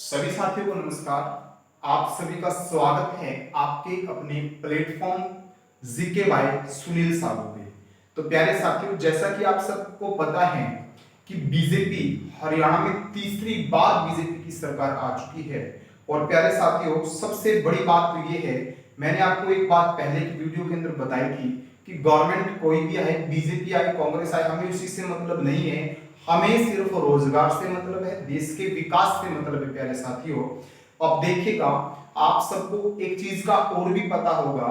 सभी साथियों को नमस्कार। आप सभी का स्वागत है आपके अपने platform GK by Sunil Sahu पे। तो प्यारे साथियों, जैसा कि आप सबको पता है कि बीजेपी हरियाणा में तीसरी बार बीजेपी की सरकार आ चुकी है। और प्यारे साथियों, सबसे बड़ी बात तो ये है, मैंने आपको एक बात पहले की वीडियो के अंदर बताई थी कि गवर्नमेंट कोई भी आए, बीजेपी आए, कांग्रेस आए, हमें उसी से मतलब नहीं है, हमें सिर्फ रोजगार से मतलब है, देश के विकास से मतलब है। प्यारे साथियों, अब देखिएगा, आप सबको एक चीज का और भी पता होगा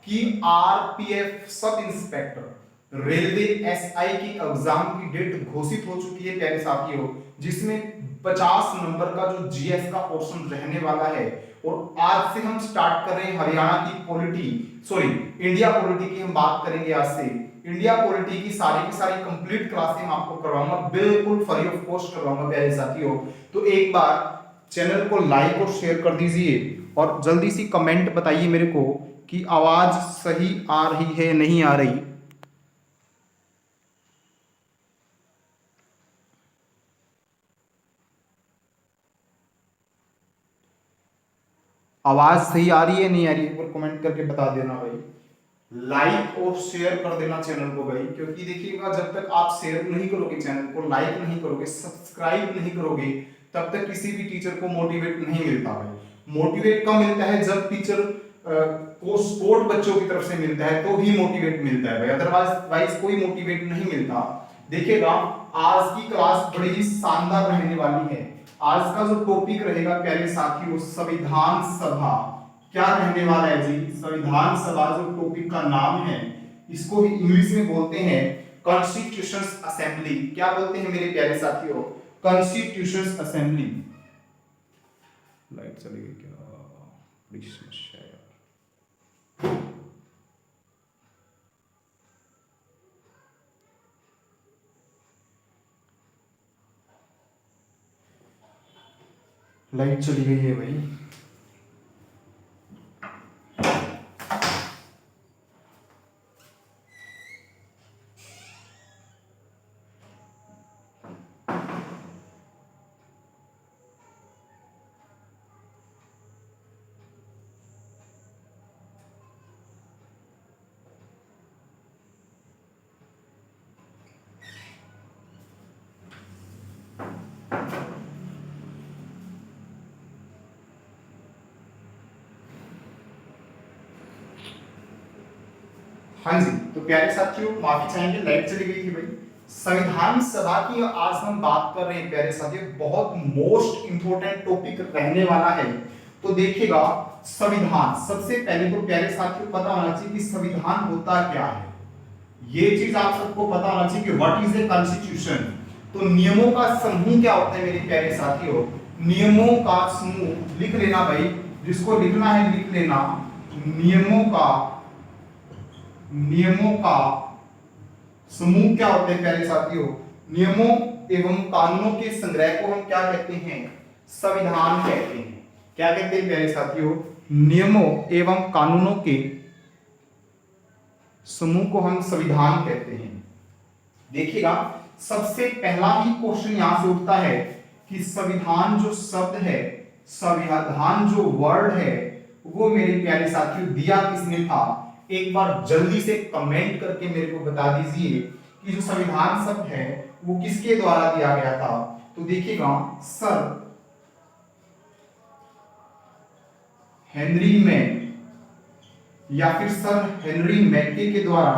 कि RPF sub inspector railway SI की एग्जाम की डेट घोषित हो चुकी है प्यारे साथियों, जिसमें 50 नंबर का जो जीएस का पोर्शन रहने वाला है। और आज से हम स्टार्ट कर रहे हैं हरियाणा की इंडिया पॉलिटी की हम बात करेंगे। आज से इंडिया पॉलिटी की सारी कंप्लीट क्लासें मैं आपको करवाऊंगा, बिल्कुल फ्री ऑफ कॉस्ट करवाऊंगा प्यारे साथियों। तो एक बार चैनल को लाइक और शेयर कर दीजिए और जल्दी सी कमेंट बताइए मेरे को कि आवाज सही आ रही है नहीं आ रही। आवाज सही आ रही है नहीं आ रही है, एक बार कमेंट करके बता देना भाई। लाइक और शेयर कर देना चैनल को भाई, क्योंकि देखिएगा, जब तक आप शेयर नहीं करोगे, चैनल को लाइक नहीं करोगे, सब्सक्राइब नहीं करोगे, तब तक किसी भी टीचर को मोटिवेट नहीं मिलता भाई। मोटिवेट कब मिलता है? जब टीचर को सपोर्ट बच्चों की तरफ से मिलता है तो ही मोटिवेट मिलता है भाई, अदरवाइज कोई मोटिवेट नहीं मिलता। देखिएगा, आज की क्लास बड़ी ही शानदार रहने वाली है। आज का जो टॉपिक रहेगा प्यारे साथियों, संविधान सभा। क्या रहने वाला है जी? संविधान सभा जो टॉपिक का नाम है, इसको ही इंग्लिश में बोलते हैं कॉन्स्टिट्यूशन असेंबली। क्या बोलते हैं मेरे प्यारे साथियों? Constitution assembly. लाइट चली गई क्या? बड़ी समस्या है यार। लाइट चली गई है भाई। हाँ जी, तो प्यारे साथियों, माफी चाहेंगे, लाइट चली गई थी भाई। संविधान सभा की आज हम बात कर रहे हैं प्यारे साथियों, बहुत मोस्ट इंपोर्टेंट टॉपिक रहने वाला है। तो देखिएगा, संविधान, सबसे पहले तो प्यारे साथियों पता होना चाहिए कि संविधान होता क्या है। ये चीज आप सबको पता होना चाहिए कि व्हाट इज ए कॉन्स्टिट्यूशन। तो नियमों का समूह क्या होता है मेरे प्यारे साथियों? नियमों का समूह, लिख लेना भाई, जिसको लिखना है लिख लेना। नियमों का समूह क्या होते हैं प्यारे साथियों? नियमों एवं कानूनों के संग्रह को हम क्या कहते हैं? संविधान कहते हैं। क्या कहते हैं प्यारे साथियों? नियमों एवं कानूनों के समूह को हम संविधान कहते हैं। देखिएगा, सबसे पहला ही क्वेश्चन यहां से उठता है कि संविधान जो शब्द है, संविधान जो वर्ड है, वो मेरे प्यारे साथियों दिया किसने था? एक बार जल्दी से कमेंट करके मेरे को बता दीजिए कि जो संविधान शब्द है वो किसके द्वारा दिया गया था। तो देखिएगा, सर हेनरी मैन या फिर सर हेनरी मैके के द्वारा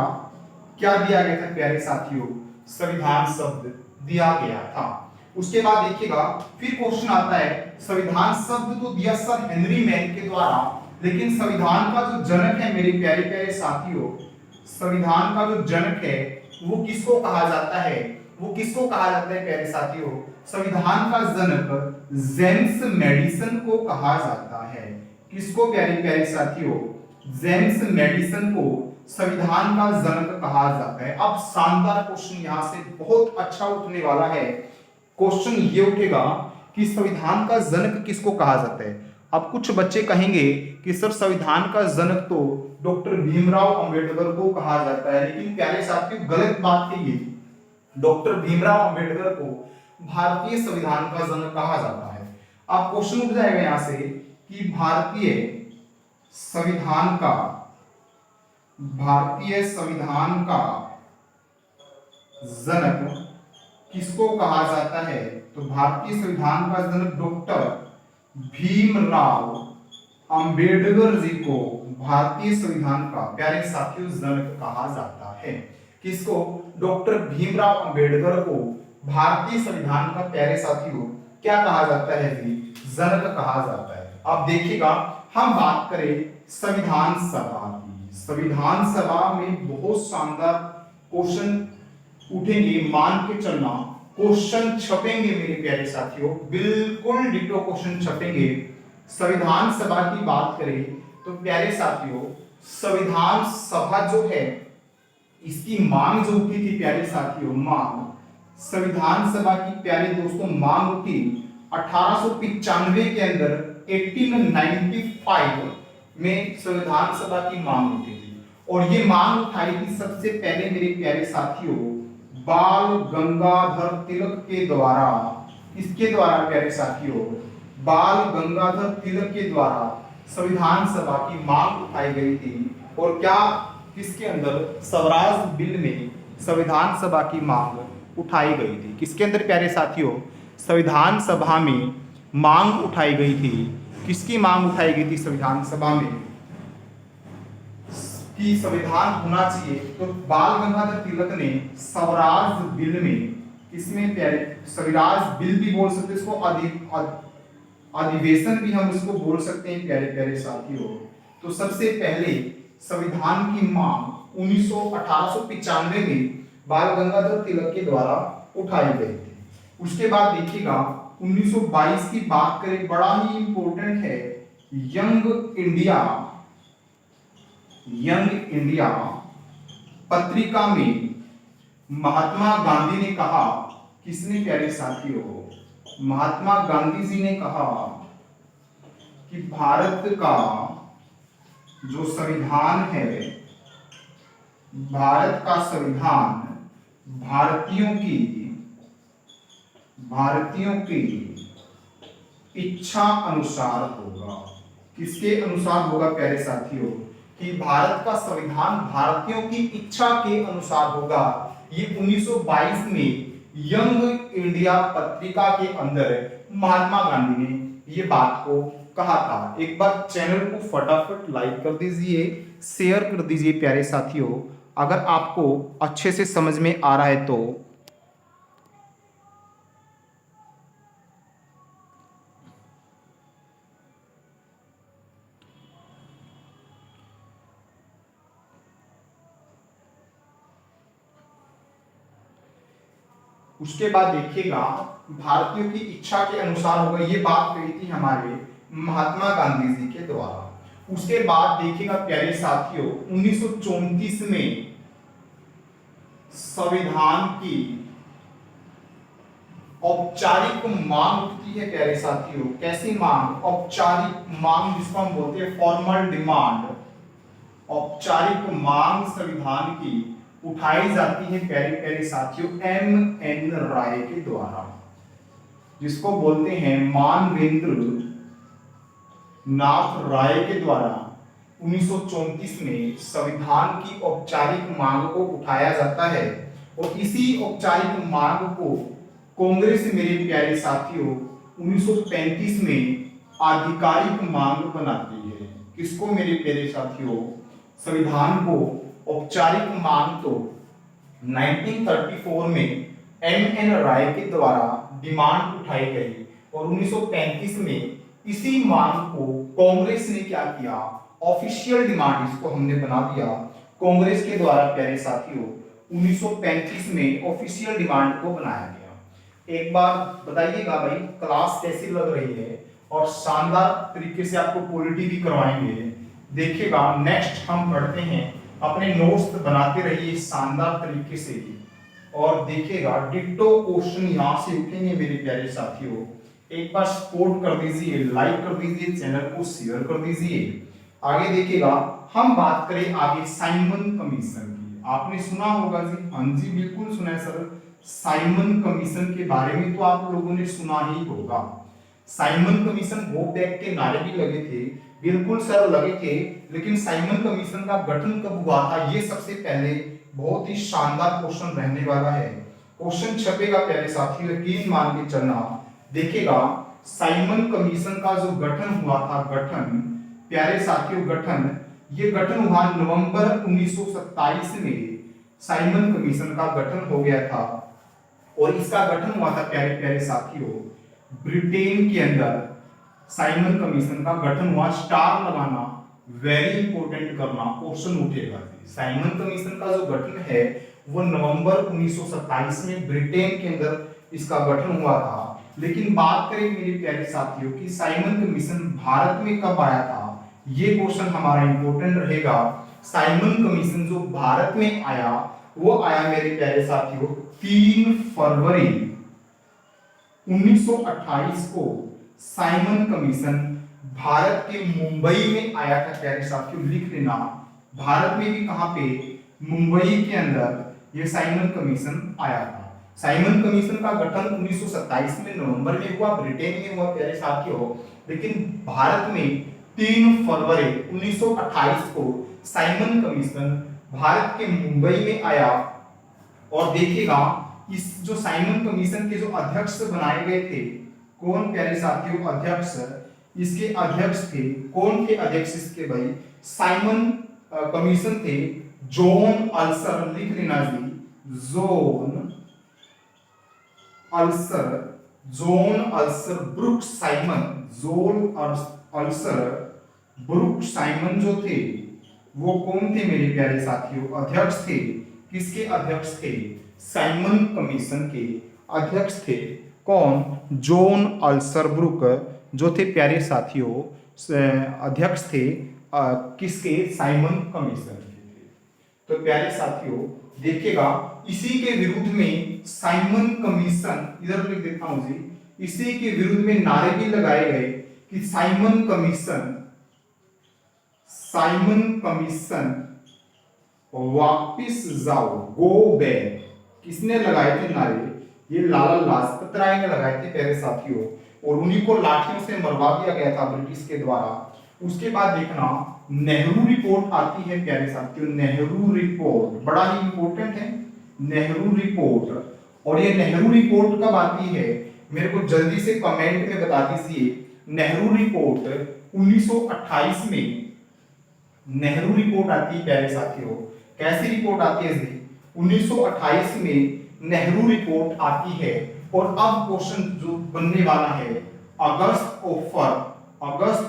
क्या दिया गया था प्यारे साथियों? संविधान शब्द दिया गया था। उसके बाद देखिएगा, फिर क्वेश्चन आता है, संविधान शब्द तो दिया सर हेनरी मैन के द्वारा, लेकिन संविधान का जो जनक है मेरे प्यारे प्यारे साथियों, संविधान का जो जनक है वो किसको कहा जाता है? वो किसको कहा जाता है प्यारे साथियों? संविधान का जनक जेम्स मेडिसन को कहा जाता है। किसको प्यारे प्यारे साथियों? जेम्स मेडिसन को संविधान का जनक कहा जाता है। अब शानदार क्वेश्चन यहां से बहुत अच्छा उठने वाला है। क्वेश्चन ये उठेगा कि संविधान का जनक किसको कहा जाता है। अब कुछ बच्चे कहेंगे कि सर संविधान का जनक तो डॉक्टर भीमराव अंबेडकर को कहा जाता है, लेकिन प्यारे साथियों गलत बात है ये। डॉक्टर भीमराव अंबेडकर को भारतीय संविधान का जनक कहा जाता है। अब क्वेश्चन उठ जाएगा यहां से कि भारतीय संविधान का जनक किसको कहा जाता है? तो भारतीय संविधान का जनक डॉक्टर भीमराव अंबेडकर जी को भारतीय संविधान का, प्यारे साथियों, जनक कहा जाता है। किसको? डॉक्टर भीमराव अंबेडकर को भारतीय संविधान का, प्यारे साथियों, क्या कहा जाता है जी? जनक कहा जाता है। अब देखिएगा, हम बात करें संविधान सभा की। संविधान सभा में बहुत शानदार क्वेश्चन उठेंगे, मान के चलना, क्वेश्चन छपेंगे मेरे प्यारे साथियों, बिल्कुल डिटो क्वेश्चन छपेंगे। संविधान सभा की बात करें तो प्यारे साथियों, संविधान सभा जो है इसकी मांग जो उठी थी प्यारे साथियों, मांग, संविधान सभा की प्यारे दोस्तों मांग उठी 1895 के अंदर, 1895 में संविधान सभा की मांग उठी थी। और ये मांग उठाई थी सबसे पहले मेरे प्यारे साथियों बाल गंगाधर तिलक के द्वारा। इसके द्वारा प्यारे साथियों, बाल गंगाधर तिलक के द्वारा संविधान सभा की मांग उठाई गई थी। और क्या, किसके अंदर? स्वराज बिल में संविधान सभा की मांग उठाई गई थी। किसके अंदर प्यारे साथियों? संविधान सभा में मांग उठाई गई थी। किसकी मांग उठाई गई थी संविधान सभा में? कि संविधान होना चाहिए। तो बाल गंगाधर तिलक ने स्वराज बिल में, इसमें प्यारे, स्वराज बिल भी बोल सकते हैं इसको, अधिवेशन भी हम इसको बोल सकते हैं प्यारे प्यारे साथियों। तो सबसे पहले संविधान की मांग 1895 में बाल गंगाधर तिलक के द्वारा उठाई गई थी। उसके बाद देखिएगा 1922 की बात करें, बड़ा ही इंपॉर्टेंट है, यंग इंडिया पत्रिका में महात्मा गांधी ने कहा, किसने प्यारे साथियों? महात्मा गांधी जी ने कहा कि भारत का जो संविधान है, भारत का संविधान भारतीयों की इच्छा अनुसार होगा। किसके अनुसार होगा प्यारे साथियों? कि भारत का संविधान भारतीयों की इच्छा के अनुसार होगा। ये 1922 में यंग इंडिया पत्रिका के अंदर महात्मा गांधी ने ये बात को कहा था। एक बार चैनल को फटाफट लाइक कर दीजिए, शेयर कर दीजिए प्यारे साथियों, अगर आपको अच्छे से समझ में आ रहा है तो। उसके बाद देखिएगा, भारतीयों की इच्छा के अनुसार होगा, ये बात कही थी हमारे महात्मा गांधी जी के द्वारा। उसके बाद देखिएगा प्यारे साथियों, 1934 में संविधान की औपचारिक मांग उठती है प्यारे साथियों। कैसी मांग? औपचारिक मांग, जिसको हम बोलते हैं फॉर्मल डिमांड। औपचारिक मांग संविधान की उठाई जाती है प्यारे प्यारे साथियों M.N. राय के द्वारा, जिसको बोलते हैं मानवेंद्र नाथ राय के द्वारा 1934 में संविधान की औपचारिक मांग को उठाया जाता है। और इसी औपचारिक मांग को कांग्रेस मेरे प्यारे साथियों 1935 में आधिकारिक मांग बनाती है। किसको मेरे प्यारे साथियों? संविधान को औपचारिक मांग तो 1934 में M.N. राय के द्वारा डिमांड उठाई गई और 1935 में इसी मांग को कांग्रेस ने क्या किया? ऑफिशियल डिमांड, इसको हमने बना दिया कांग्रेस के द्वारा प्यारे साथियों 1935 में ऑफिशियल डिमांड को बनाया गया। एक बार बताइएगा भाई, क्लास कैसी लग रही है? और शानदार तरीके से आपको पॉलिटी भी करवाएंगे। देखिएगा, नेक्स्ट हम पढ़ते हैं, अपने नोट्स बनाते रहिए शानदार तरीके से। और देखिएगा डिट्टो क्वेश्चन यहां से उठेंगे मेरे प्यारे साथियों। एक बार सपोर्ट कर दीजिए, लाइक कर दीजिए, चैनल को शेयर कर दीजिए। आगे देखिएगा, हम बात करें आगे साइमन कमीशन की। आपने सुना होगा जी? हाँ जी, बिल्कुल सुना है सर। साइमन कमीशन के बारे में तो आप लोगों ने सुना ही होगा। साइमन कमीशन गो बैक के नारे भी लगे थे, बिल्कुल सर लगे थे, लेकिन साइमन कमीशन का गठन कब हुआ था ये सबसे पहले बहुत ही शानदार क्वेश्चन रहने वाला है। क्वेश्चन छपेगा प्यारे साथी, यकीन मान के चलना। देखिएगा साइमन कमीशन का जो गठन हुआ था, गठन प्यारे साथियों गठन, ये गठन हुआ नवंबर 1927 में साइमन कमीशन का गठन हो गया था। और इसका गठन हुआ था प्यारे प्यारे साथियों ब्रिटेन के अंदर। साइमन कमीशन का गठन हुआ, स्टार लगाना, वेरी इंपॉर्टेंट करना, क्वेश्चन उठेगा। साइमन कमीशन का जो गठन है वो नवंबर 1927 में ब्रिटेन के अंदर इसका गठन हुआ था। लेकिन बात करें मेरे प्यारे साथियों कि साइमन कमीशन भारत में कब आया था, ये क्वेश्चन हमारा इंपॉर्टेंट रहेगा। साइमन कमीशन जो भारत में आया वो आया मेरे प्यारे साथियों 3 फरवरी 1928 को साइमन कमीशन भारत के मुंबई में आया था प्यारे साथियों, लिख लेना। भारत में भी कहां पे, मुंबई के अंदर ये साइमन कमीशन आया था। साइमन कमीशन का गठन 1927 में नवंबर में हुआ, ब्रिटेन में हुआ प्यारे साथियों, लेकिन भारत में 3 फरवरी 1928 को साइमन कमीशन भारत के मुंबई में आया। और देखिएगा इस जो साइमन कमीशन के जो अध्यक्ष बनाए गए थे, कौन प्यारे साथियों अध्यक्ष, इसके अध्यक्ष थे, कौन थे अध्यक्ष इसके भाई, साइमन कमीशन थे जॉन अल्सर, लिख लेना जी, John Allsebrook Simon, John Allsebrook Simon जो थे वो कौन थे मेरे प्यारे साथियों, अध्यक्ष थे। किसके अध्यक्ष थे, साइमन कमीशन के अध्यक्ष थे कौन, जॉन अल्सर ब्रुक, जो थे प्यारे साथियों अध्यक्ष थे किसके, साइमन कमीशन के थे। तो प्यारे साथियों देखिएगा इसी के विरुद्ध में साइमन कमीशन, इधर लिख देता हूं जी, इसी के विरुद्ध में नारे भी लगाए गए कि साइमन कमीशन वापिस जाओ, गो बैक। किसने लगाए थे नारे, ये लाला लाजपत राय ने लगाए थे प्यारे साथियों, और उन्हीं को लाठियों से मरवा दिया गया था ब्रिटिश के द्वारा। उसके बाद देखना नेहरू रिपोर्ट आती है प्यारे साथियों, नेहरू रिपोर्ट बड़ा ही इंपॉर्टेंट है, नेहरू रिपोर्ट। और ये नेहरू रिपोर्ट कब आती है, मेरे को जल्दी से कमेंट में बता दीजिए। नेहरू रिपोर्ट 1928 में नेहरू रिपोर्ट आती है प्यारे साथियों। कैसी रिपोर्ट आती है जी, 1928 में नेहरू रिपोर्ट आती है। और अब क्वेश्चन जो बनने वाला है, अगस्त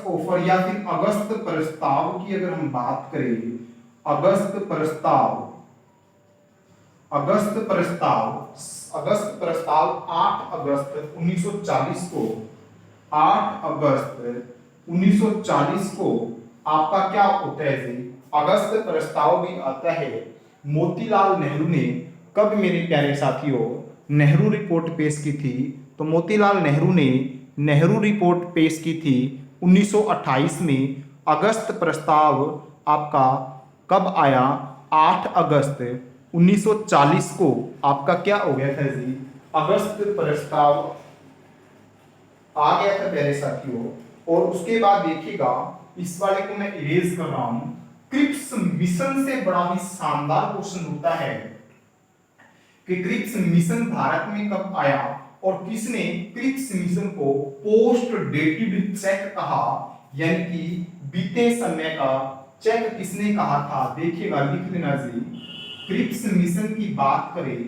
ऑफर या फिर अगस्त प्रस्ताव की अगर हम बात करें, अगस्त प्रस्ताव 8 अगस्त 1940 को, 8 अगस्त 1940 को आपका क्या होता है जी, अगस्त प्रस्ताव भी आता है। मोतीलाल नेहरू ने कब मेरे प्यारे साथियों नेहरू रिपोर्ट पेश की थी, तो मोतीलाल नेहरू ने नेहरू रिपोर्ट पेश की थी 1928 में। अगस्त प्रस्ताव आपका कब आया, 8 अगस्त 1940 को आपका क्या हो गया था जी, अगस्त प्रस्ताव आ गया था प्यारे साथियों। और उसके बाद देखिएगा इस वाले को मैं इरेज कर रहा हूं, क्रिप्स मिशन से बड़ा ही शानदार क्वेश्चन होता है कि क्रिप्स मिशन भारत में कब आया और किसने क्रिप्स मिशन को पोस्ट डेटेड चेक कहा, यानी कि बीते समय का चेक किसने कहा था। देखिएगा लिख लेना जी, क्रिप्स मिशन की बात करें,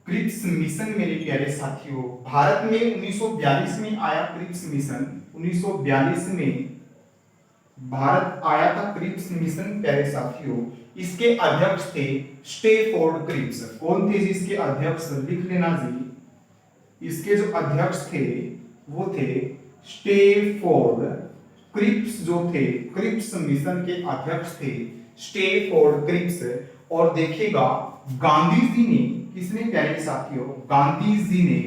क्रिप्स मिशन मेरे प्यारे साथियों भारत में 1942 में आया। क्रिप्स मिशन 1942 में भारत आया था क्रिप्स मिशन प्यारे साथियों। इसके अध्यक्ष थे स्टेफोर्ड क्रिप्स। कौन थे जी इसके अध्यक्ष, लिख लेना जी, इसके जो अध्यक्ष थे वो थे स्टेफोर्ड क्रिप्स, जो थे क्रिप्स मिशन के अध्यक्ष थे स्टेफोर्ड क्रिप्स। और देखिएगा गांधी जी ने, किसने प्यारे साथियों, गांधी जी ने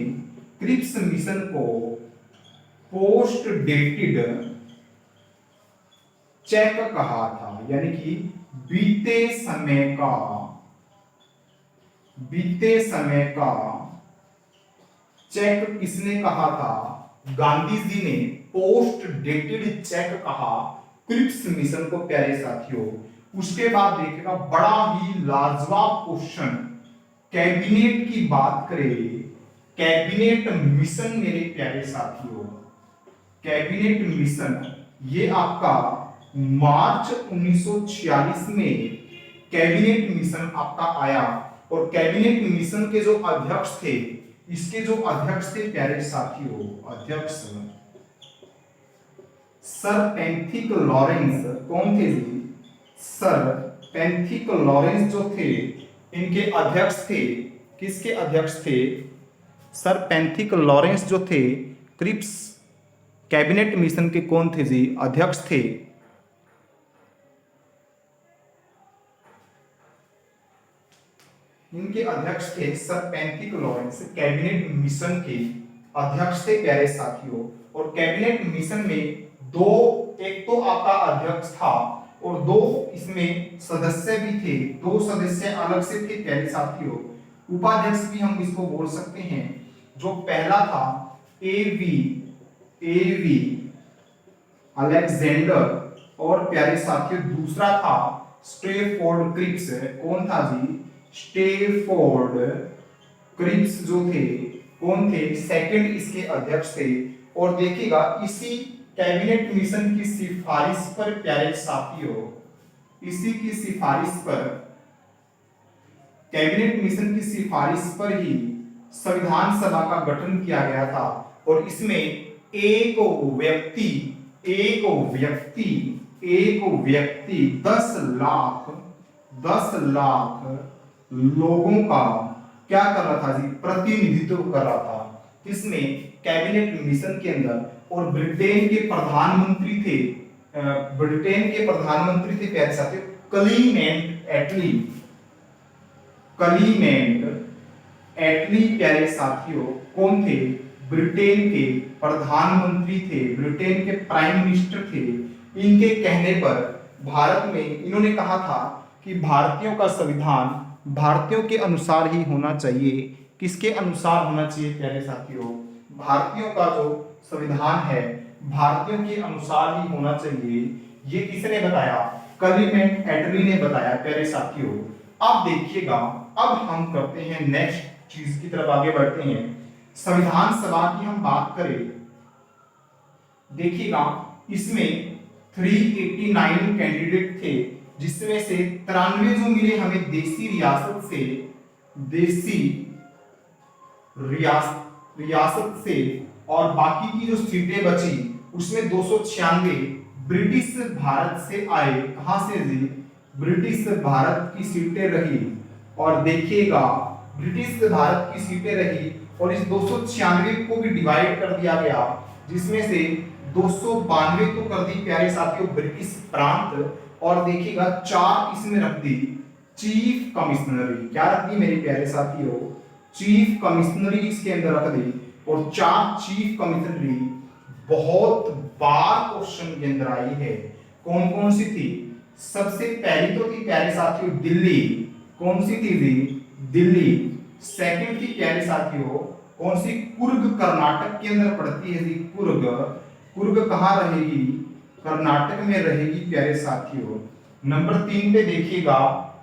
क्रिप्स मिशन को पोस्ट डेटेड चेक कहा था, यानी कि बीते समय का चेक किसने कहा था? गांधी जी ने पोस्ट डेटेड चेक कहा क्रिप्स मिशन को प्यारे साथियों। उसके बाद देखिएगा बड़ा ही लाजवाब क्वेश्चन, कैबिनेट की बात करें, कैबिनेट मिशन मेरे प्यारे साथियों, कैबिनेट मिशन ये आपका मार्च 1946 में कैबिनेट मिशन आपका आया। और कैबिनेट मिशन के जो अध्यक्ष थे, इसके जो अध्यक्ष थे प्यारे साथियों, अध्यक्ष सर पेंथिक लॉरेंस, कौन थे जी? सर पेंथिक लॉरेंस जो थे, इनके अध्यक्ष थे। किसके अध्यक्ष थे? सर पेंथिक लॉरेंस जो थे, क्रिप्स कैबिनेट मिशन के कौन थे जी? अध्यक्ष थे। इनके अध्यक्ष थे सर पेंथिक लॉरेंस, कैबिनेट मिशन के अध्यक्ष थे प्यारे साथियों। और कैबिनेट मिशन में दो, एक तो आपका अध्यक्ष था और दो इसमें सदस्य भी थे, दो सदस्य अलग से थे प्यारे साथियों। उपाध्यक्ष भी हम इसको बोल सकते हैं। जो पहला था एवी अलेक्जेंडर, और प्यारे साथियों दूसरा था स्टेफोर्ड क्रिप्स। कौन था जी? स्टेफोर्ड क्रिप्स जो थे, कौन थे? सेकंड इसके अध्यक्ष थे। और देखिएगा इसी कैबिनेट मिशन की सिफारिश पर प्यारे साथियों, इसी की सिफारिश पर, कैबिनेट मिशन की सिफारिश पर ही संविधान सभा का गठन किया गया था। और इसमें एक व्यक्ति 10 लाख लोगों का क्या कर रहा था जी? प्रतिनिधित्व कर रहा था। किसमें? कैबिनेट मिशन के अंदर। और ब्रिटेन के प्रधानमंत्री थे, प्यारे साथियों क्लीमेंट एटली प्यारे साथियों कौन थे? ब्रिटेन के प्रधानमंत्री थे, ब्रिटेन के प्राइम मिनिस्टर थे। इनके कहने पर भारत में इन्होंने कहा था कि भारतीयों का संविधान भारतीयों के अनुसार ही होना चाहिए। किसके अनुसार होना चाहिए प्यारे साथियों? भारतीयों का जो संविधान है भारतीयों के अनुसार ही होना चाहिए। ये किसने बताया? क्लीमेंट एटली ने बताया प्यारे साथियों। अब देखिएगा, अब हम करते हैं नेक्स्ट चीज की तरफ आगे बढ़ते हैं। संविधान सभा की हम बात करें, देखिएगा इसमें 389 कैंडिडेट थे, जिसमें से 93 जो मिले हमें देसी रियासत से, और बाकी की जो सीटें बची उसमें 296 ब्रिटिश भारत से आए। कहां से जी? ब्रिटिश भारत की सीटें रही। और देखिएगा ब्रिटिश भारत की सीटें रही और इस 296 को भी डिवाइड कर दिया गया, जिसमें से 292 तो कर दी प्यारे साथियों ब्रिटिश प्रांत, और देखिएगा 4 इसमें रख दी चीफ कमिश्नरी। क्या रख दी मेरे प्यारे साथियों? चीफ कमिश्नरी इसके अंदर रख दी। और 4 चीफ कमिश्नरी बहुत बार क्वेश्चन के अंदर आई है। कौन कौन सी थी? सबसे पहली तो थी प्यारे साथियों दिल्ली। कौन सी थी जी? दिल्ली। सेकंड थी प्यारे साथियों कौन सी? कुर्ग, कर्नाटक के अंदर पड़ती है जी कुर्ग। कुर्ग कहाँ रहेगी? कर्नाटक में रहेगी प्यारे साथियों। नंबर 3 पे देखिएगा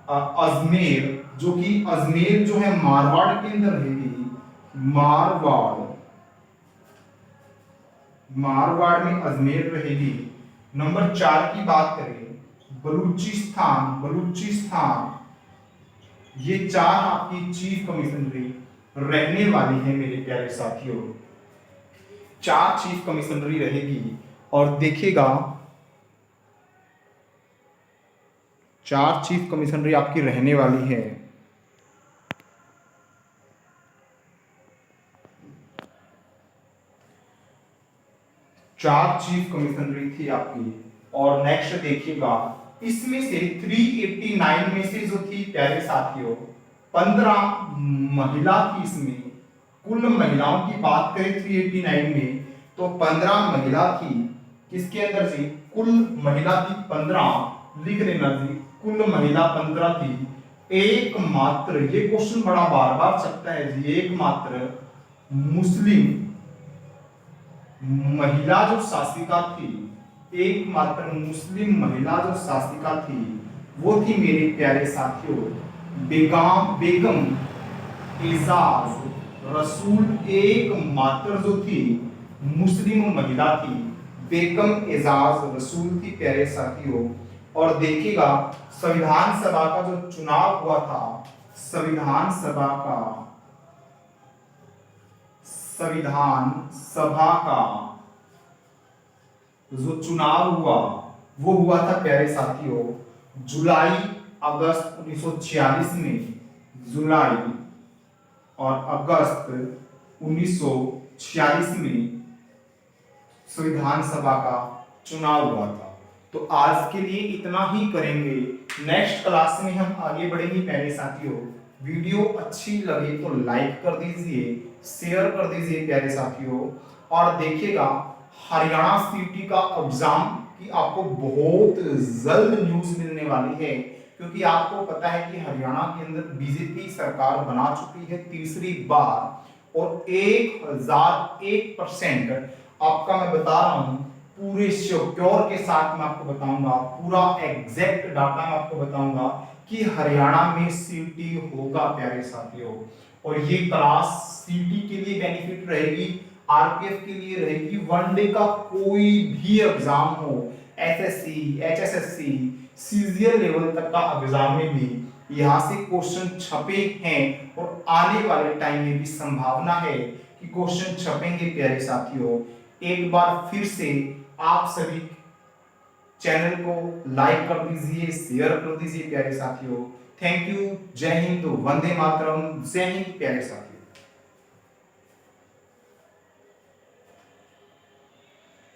अजमेर, जो कि अजमेर जो है मारवाड़ के अंदर रहेगी। मारवाड़ में अजमेर रहेगी। नंबर 4 की बात करें बलूचिस्तान, ये 4 आपकी चीफ कमिश्नरी रहने वाली है मेरे प्यारे साथियों। 4 चीफ कमिश्नरी रहेगी। और देखिएगा 4 चीफ कमिश्नरी आपकी रहने वाली है। चार चीफ कमिश्नरी थी आपकी। और नेक्स्ट देखिएगा इसमें से 389 में से जो थी प्यारे साथियों 15 महिला थी। इसमें कुल महिलाओं की बात करें 389 में तो 15 महिला थी। किसके अंदर जी? कुल महिला थी 15, लिख लेना जी, कुल महिला 15 थी। एकमात्र, ये क्वेश्चन बड़ा बार बार सकता है जी, एकमात्र मुस्लिम महिला जो शासिका थी, एकमात्र मुस्लिम महिला जो शासिका थी, वो थी मेरे प्यारे साथियों बेगम एजाज रसूल। एकमात्र जो थी मुस्लिम महिला थी, बेगम एजाज रसूल थी प्यारे साथियों। और देखिएगा संविधान सभा का जो चुनाव हुआ था, संविधान सभा का जो चुनाव हुआ वो हुआ था प्यारे साथियों जुलाई अगस्त 1946 में। जुलाई और अगस्त 1946 में संविधान सभा का चुनाव हुआ था। तो आज के लिए इतना ही करेंगे, नेक्स्ट क्लास में हम आगे बढ़ेंगे प्यारे साथियों। वीडियो अच्छी लगे तो लाइक कर दीजिए, शेयर कर दीजिए प्यारे साथियों। और देखिएगा हरियाणा सीटी का एग्जाम की आपको बहुत जल्द न्यूज मिलने वाली है, क्योंकि आपको पता है कि हरियाणा के अंदर बीजेपी सरकार बना चुकी है तीसरी बार, और 1001% आपका मैं बता रहा हूं पूरे सिक्योर के साथ मैं आपको बताऊंगा, पूरा एग्जैक्ट डाटा मैं आपको बताऊंगा कि हरियाणा में सीटी होगा प्यारे साथियों। और ये क्लास सीटी के लिए बेनिफिट रहेगी, आरपीएफ के लिए रहेगी, वनडे का कोई भी एग्जाम हो, एसएससी, एचएसएससी, सीजीएल लेवल तक का एग्जाम में भी यहाँ से क्वेश्चन छपे हैं, और आने वाले टाइम में भी संभावना है कि क्वेश्चन छपेंगे प्यारे साथियों। एक बार फिर से आप सभी चैनल को लाइक कर दीजिए, शेयर कर दीजिए प्यारे साथियों। थैंक यू, जय हिंद, वंदे मातरम, जय हिंद प्यारे साथियों।